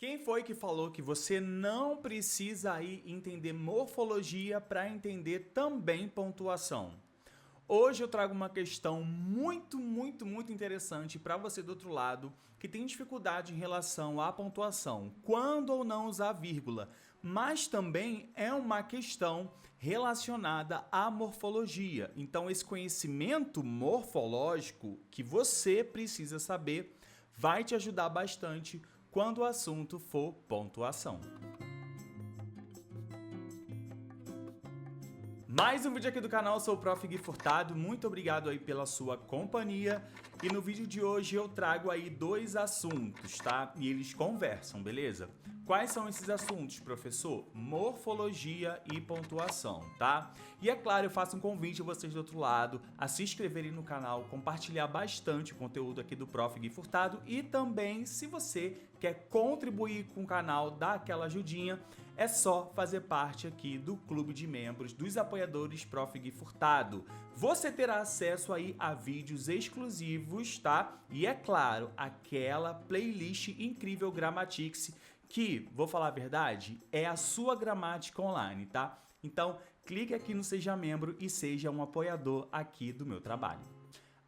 Quem foi que falou que você não precisa aí entender morfologia para entender também pontuação? Hoje eu trago uma questão muito interessante para você do outro lado que tem dificuldade em relação à pontuação, quando ou não usar vírgula, mas também é uma questão relacionada à morfologia. Então esse conhecimento morfológico que você precisa saber vai te ajudar bastante quando o assunto for pontuação. Mais um vídeo aqui do canal, eu sou o Prof. Gui Furtado, muito obrigado aí pela sua companhia. E no vídeo de hoje eu trago aí dois assuntos, tá? E eles conversam, beleza? Quais são esses assuntos, professor? Morfologia e pontuação, tá? E é claro, eu faço um convite a vocês do outro lado a se inscreverem no canal, compartilhar bastante o conteúdo aqui do Prof. Gui Furtado e também, se você quer contribuir com o canal, dar aquela ajudinha, é só fazer parte aqui do clube de membros dos apoiadores Prof. Gui Furtado. Você terá acesso aí a vídeos exclusivos, tá? E é claro, aquela playlist incrível Grammatix que, vou falar a verdade, é a sua gramática online, tá? Então, clique aqui no Seja Membro e seja um apoiador aqui do meu trabalho.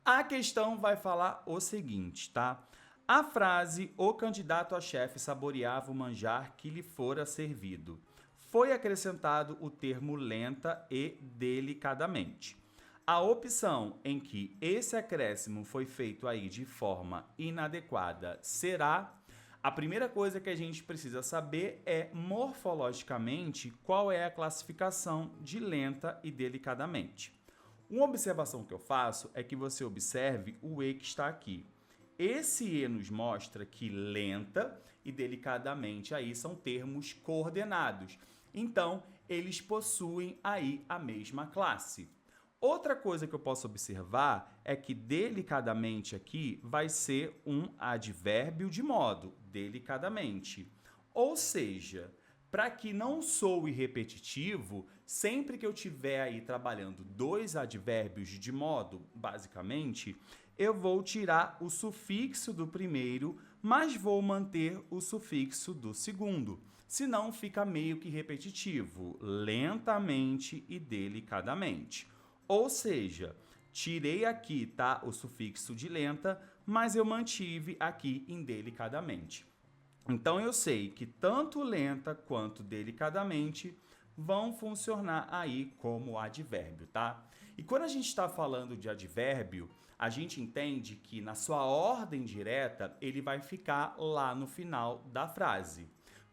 A questão vai falar o seguinte, tá? A frase "o candidato a chefe saboreava o manjar que lhe fora servido" foi acrescentado o termo lenta e delicadamente. A opção em que esse acréscimo foi feito aí de forma inadequada será... A primeira coisa que a gente precisa saber é, morfologicamente, qual é a classificação de lenta e delicadamente. Uma observação que eu faço é que você observe o E que está aqui. Esse E nos mostra que lenta e delicadamente aí são termos coordenados. Então, eles possuem aí a mesma classe. Outra coisa que eu posso observar é que delicadamente aqui vai ser um advérbio de modo, delicadamente. Ou seja, para que não soe repetitivo, sempre que eu estiver aí trabalhando dois advérbios de modo, basicamente, eu vou tirar o sufixo do primeiro, mas vou manter o sufixo do segundo. Senão fica meio que repetitivo, lentamente e delicadamente. Ou seja, tirei aqui, tá, o sufixo de lenta, mas eu mantive aqui indelicadamente. Então eu sei que tanto lenta quanto delicadamente vão funcionar aí como advérbio, tá? E quando a gente está falando de advérbio, a gente entende que na sua ordem direta ele vai ficar lá no final da frase.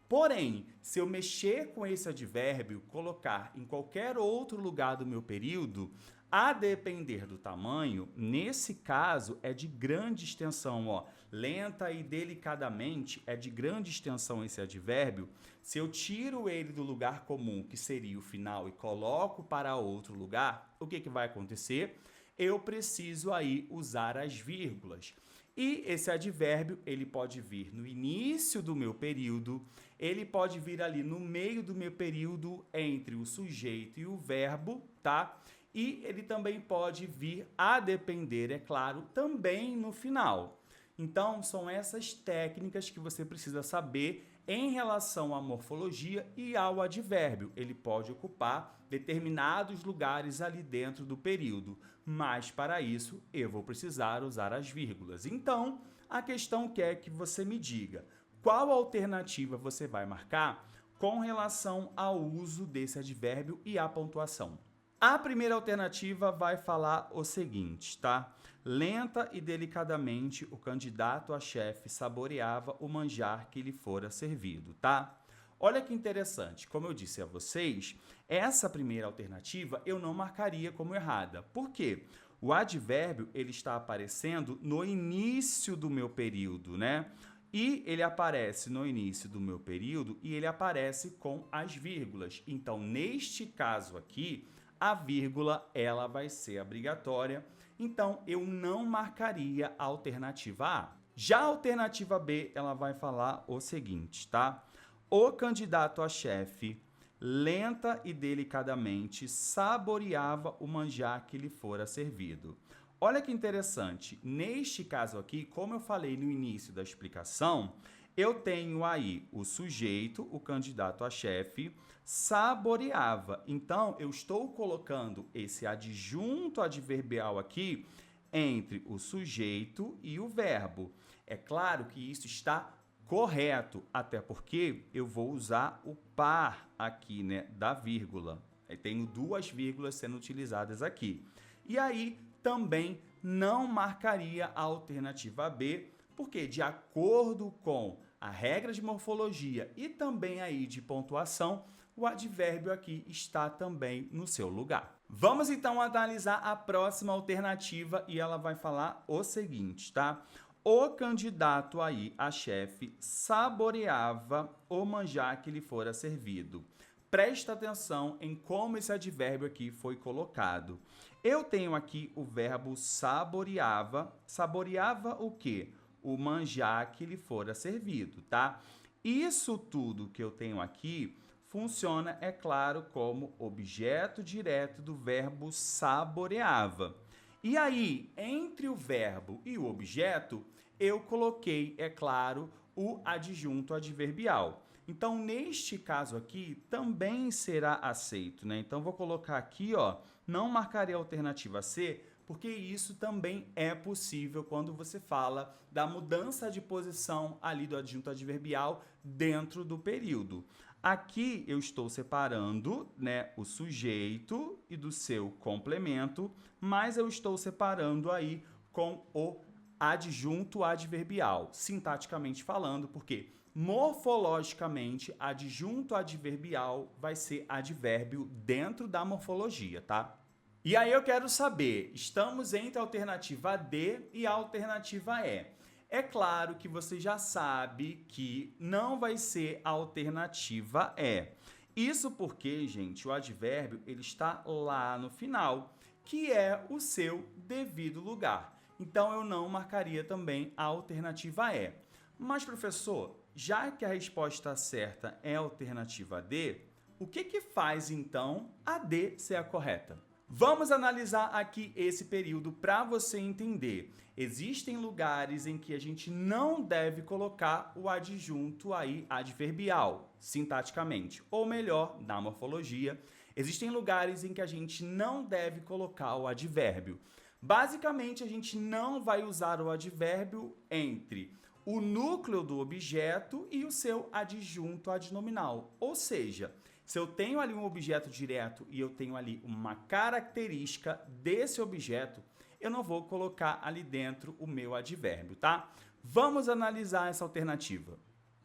Porém, se eu mexer com esse advérbio, colocar em qualquer outro lugar do meu período, a depender do tamanho, nesse caso é de grande extensão, ó. Lenta e delicadamente é de grande extensão esse advérbio. Se eu tiro ele do lugar comum, que seria o final, e coloco para outro lugar, o que vai acontecer? Eu preciso aí usar as vírgulas. E esse advérbio, ele pode vir no início do meu período, ele pode vir ali no meio do meu período entre o sujeito e o verbo, tá? E ele também pode vir, a depender, é claro, também no final. Então, são essas técnicas que você precisa saber em relação à morfologia e ao advérbio. Ele pode ocupar determinados lugares ali dentro do período, mas para isso eu vou precisar usar as vírgulas. Então, a questão quer que você me diga qual alternativa você vai marcar com relação ao uso desse advérbio e à pontuação. A primeira alternativa vai falar o seguinte, tá? Lenta e delicadamente o candidato a chefe saboreava o manjar que lhe fora servido, tá? Olha que interessante, como eu disse a vocês, essa primeira alternativa eu não marcaria como errada. Por quê? O advérbio ele está aparecendo no início do meu período, né? E ele aparece no início do meu período e ele aparece com as vírgulas. Então, neste caso aqui, a vírgula ela vai ser obrigatória, então eu não marcaria a alternativa A. Já a alternativa B, ela vai falar o seguinte, tá? O candidato a chefe, lenta e delicadamente, saboreava o manjar que lhe fora servido. Olha que interessante, neste caso aqui, como eu falei no início da explicação, Eu tenho aí o sujeito, o candidato a chefe, saboreava. Então, eu estou colocando esse adjunto adverbial aqui entre o sujeito e o verbo. É claro que isso está correto, até porque eu vou usar o par aqui, né, da vírgula. Eu tenho duas vírgulas sendo utilizadas aqui. E aí, também não marcaria a alternativa B, porque de acordo com a regra de morfologia e também aí de pontuação, o advérbio aqui está também no seu lugar. Vamos então analisar a próxima alternativa e ela vai falar o seguinte, tá? O candidato aí a chefe saboreava o manjar que lhe fora servido. Presta atenção em como esse advérbio aqui foi colocado. Eu tenho aqui o verbo saboreava. Saboreava o quê? O manjar que lhe fora servido, tá? Isso tudo que eu tenho aqui funciona, é claro, como objeto direto do verbo saboreava. E aí, entre o verbo e o objeto, eu coloquei, é claro, o adjunto adverbial. Então, neste caso aqui, também será aceito, né? Então, vou colocar aqui, ó, não marcarei a alternativa C, porque isso também é possível quando você fala da mudança de posição ali do adjunto adverbial dentro do período. Aqui eu estou separando, né, o sujeito e do seu complemento, mas eu estou separando aí com o adjunto adverbial, sintaticamente falando, porque morfologicamente adjunto adverbial vai ser advérbio dentro da morfologia, tá? E aí eu quero saber, estamos entre a alternativa D e a alternativa E. É claro que você já sabe que não vai ser a alternativa E. Isso porque, gente, o advérbio ele está lá no final, que é o seu devido lugar. Então, eu não marcaria também a alternativa E. Mas, professor, já que a resposta certa é a alternativa D, o que faz, então, a D ser a correta? Vamos analisar aqui esse período para você entender. Existem lugares em que a gente não deve colocar o adjunto aí adverbial, sintaticamente, ou melhor, na morfologia. Existem lugares em que a gente não deve colocar o advérbio. Basicamente, a gente não vai usar o advérbio entre o núcleo do objeto e o seu adjunto adnominal, ou seja, se eu tenho ali um objeto direto e eu tenho ali uma característica desse objeto, eu não vou colocar ali dentro o meu advérbio, tá? Vamos analisar essa alternativa.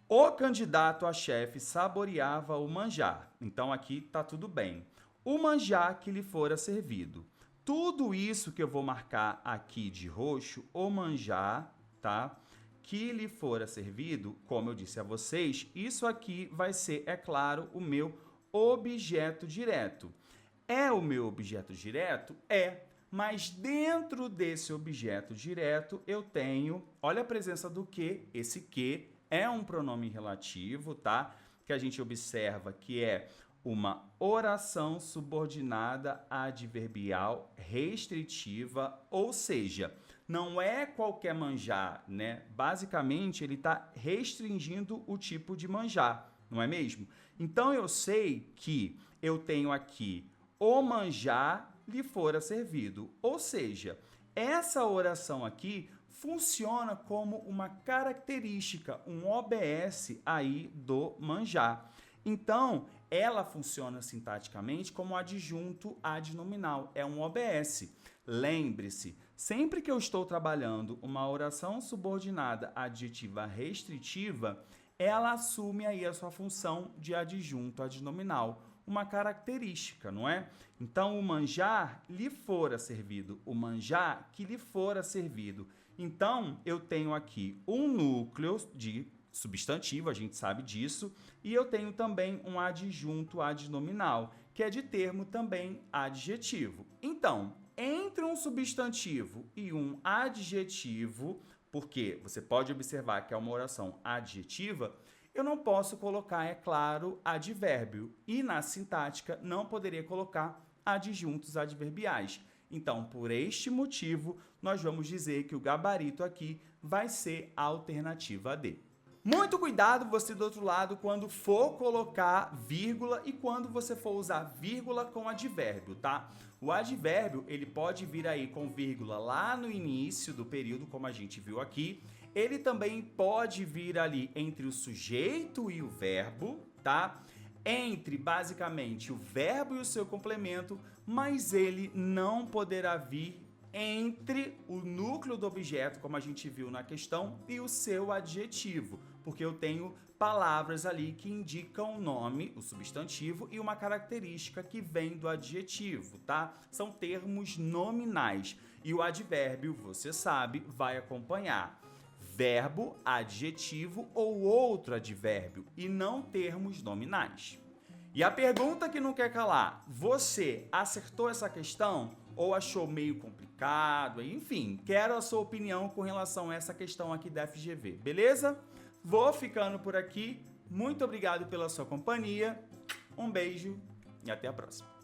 O candidato a chefe saboreava o manjar. Então, aqui tá tudo bem. O manjar que lhe fora servido. Tudo isso que eu vou marcar aqui de roxo, o manjar, tá? Que lhe fora servido, como eu disse a vocês, isso aqui vai ser, é claro, o meu objeto direto. É o meu objeto direto? É. Mas dentro desse objeto direto eu tenho, olha a presença do que. Esse que é um pronome relativo, tá? Que a gente observa que é uma oração subordinada adverbial restritiva, ou seja, não é qualquer manjar, né? Basicamente, ele está restringindo o tipo de manjar, não é mesmo? Então, eu sei que eu tenho aqui o manjar lhe fora servido. Ou seja, essa oração aqui funciona como uma característica, um OBS aí do manjar. Então, ela funciona sintaticamente como adjunto adnominal, é um OBS. Lembre-se, sempre que eu estou trabalhando uma oração subordinada adjetiva restritiva, ela assume aí a sua função de adjunto adnominal, uma característica, não é? Então, o manjar lhe fora servido, o manjar que lhe fora servido. Então, eu tenho aqui um núcleo de substantivo, a gente sabe disso, e eu tenho também um adjunto adnominal, que é de termo também adjetivo. Então, entre um substantivo e um adjetivo, porque você pode observar que é uma oração adjetiva, eu não posso colocar, é claro, advérbio. E na sintática não poderia colocar adjuntos adverbiais. Então, por este motivo, nós vamos dizer que o gabarito aqui vai ser a alternativa D. Muito cuidado você do outro lado quando for colocar vírgula e quando você for usar vírgula com advérbio, tá? O advérbio, ele pode vir aí com vírgula lá no início do período, como a gente viu aqui. Ele também pode vir ali entre o sujeito e o verbo, tá? Entre, basicamente, o verbo e o seu complemento, mas ele não poderá vir entre o núcleo do objeto, como a gente viu na questão, e o seu adjetivo, porque eu tenho palavras ali que indicam o nome, o substantivo, e uma característica que vem do adjetivo, tá? São termos nominais. E o advérbio, você sabe, vai acompanhar verbo, adjetivo ou outro advérbio, e não termos nominais. E a pergunta que não quer calar, você acertou essa questão ou achou meio complicado? Enfim, quero a sua opinião com relação a essa questão aqui da FGV, beleza? Vou ficando por aqui, muito obrigado pela sua companhia, um beijo e até a próxima.